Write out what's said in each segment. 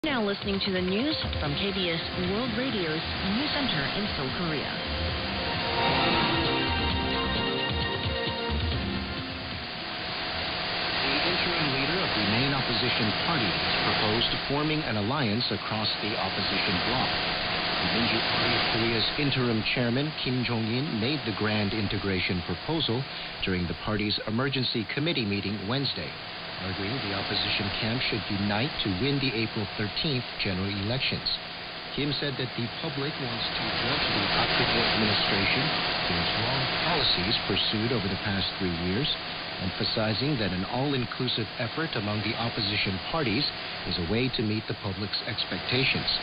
Now listening to the news from KBS World Radio's News Center in Seoul, Korea. The interim leader of the main opposition party has proposed forming an alliance across the opposition bloc. The Manged Party of Korea's interim chairman, Kim Jong-in, made the grand integration proposal during the party's emergency committee meeting Wednesday, arguing the opposition camp should unite to win the April 13th general elections. Kim said that the public wants to judge the Park administration for its wrong policies pursued over the past 3 years, emphasizing that an all-inclusive effort among the opposition parties is a way to meet the public's expectations.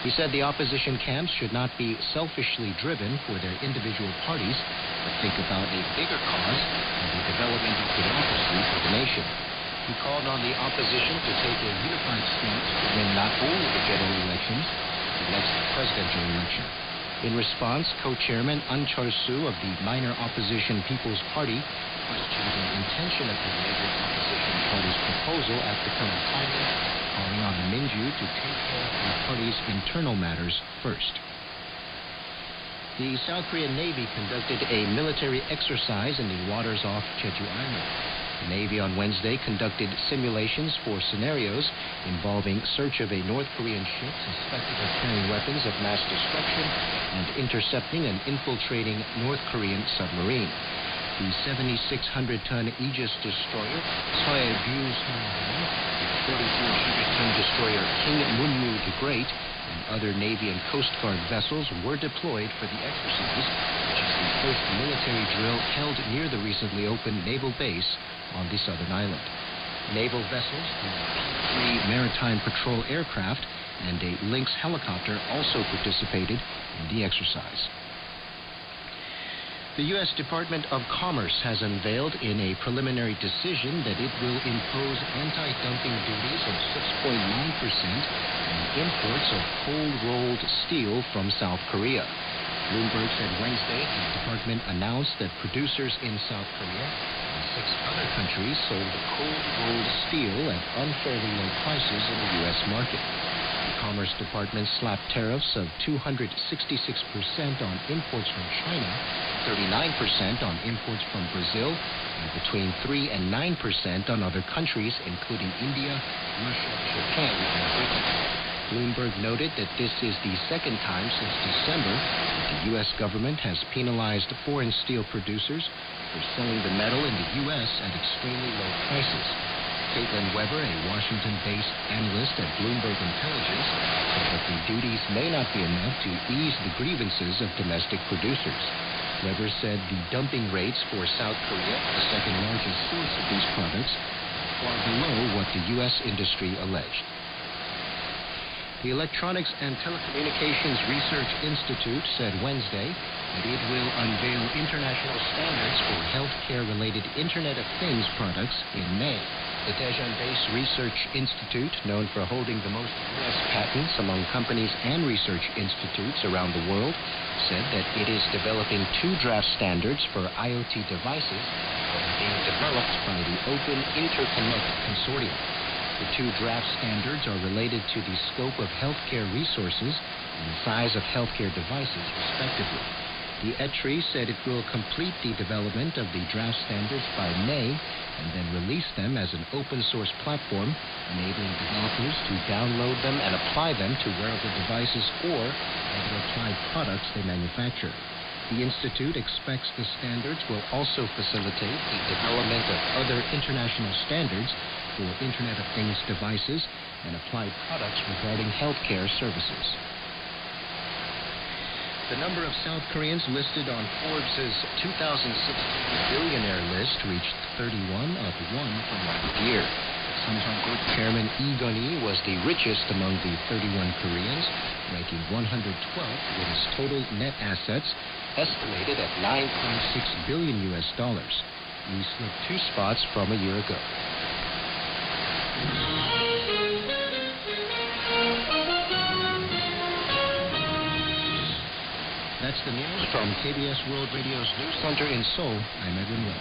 He said the opposition camps should not be selfishly driven for their individual parties, but think about a bigger cause and the development of democracy for the nation. He called on the opposition to take a unified stance to win not only the general elections, but the next presidential election. In response, co-chairman An Chol-soo of the minor opposition People's Party questioned the intention of the major opposition party's proposal at the current timing, calling on the Minju to take care of the party's internal matters first. The South Korean Navy conducted a military exercise in the waters off Jeju Island. The Navy on Wednesday conducted simulations for scenarios involving search of a North Korean ship suspected of carrying weapons of mass destruction and intercepting an infiltrating North Korean submarine. The 7,600-ton Aegis destroyer Seoul Byu-sun, the 4,400-ton destroyer King Munmu the Great, and other Navy and Coast Guard vessels were deployed for the exercise, which is the first military drill held near the recently opened naval base on the southern island. Naval vessels, the P-3 Maritime Patrol aircraft, and a Lynx helicopter also participated in the exercise. The U.S. Department of Commerce has unveiled in a preliminary decision that it will impose anti-dumping duties of 6.9% on imports of cold-rolled steel from South Korea. Bloomberg said Wednesday the department announced that producers in South Korea and 6 other countries sold cold-rolled steel at unfairly low prices in the U.S. market. The Commerce Department slapped tariffs of 266% on imports from China, 39% on imports from Brazil, and between 3 and 9% on other countries, including India, Russia, Japan, and Britain. Bloomberg noted that this is the second time since December that the U.S. government has penalized foreign steel producers for selling the metal in the U.S. at extremely low prices. Caitlin Weber, a Washington-based analyst at Bloomberg Intelligence, said that the duties may not be enough to ease the grievances of domestic producers. Weber said the dumping rates for South Korea, the second largest source of these products, are far below what the U.S. industry alleged. The Electronics and Telecommunications Research Institute said Wednesday that it will unveil international standards for healthcare-related Internet of Things products in May. The Daejeon-based Research Institute, known for holding the most U.S. patents among companies and research institutes around the world, said that it is developing 2 draft standards for IoT devices that are being developed by the Open Interconnect Consortium. The 2 draft standards are related to the scope of healthcare resources and the size of healthcare devices, respectively. The ETRI said it will complete the development of the draft standards by May and then release them as an open-source platform, enabling developers to download them and apply them to wearable devices or other applied products they manufacture. The Institute expects the standards will also facilitate the development of other international standards for Internet of Things devices and applied products regarding healthcare services. The number of South Koreans listed on Forbes' 2016 billionaire list reached 31, up 1 from last year. Samsung Group Chairman Lee Gun-hee was the richest among the 31 Koreans, ranking 112th with his total net assets estimated at $9.6 billion. Lee slipped 2 spots from a year ago. That's the news from KBS World Radio's News Center in Seoul. I'm Edwin Will.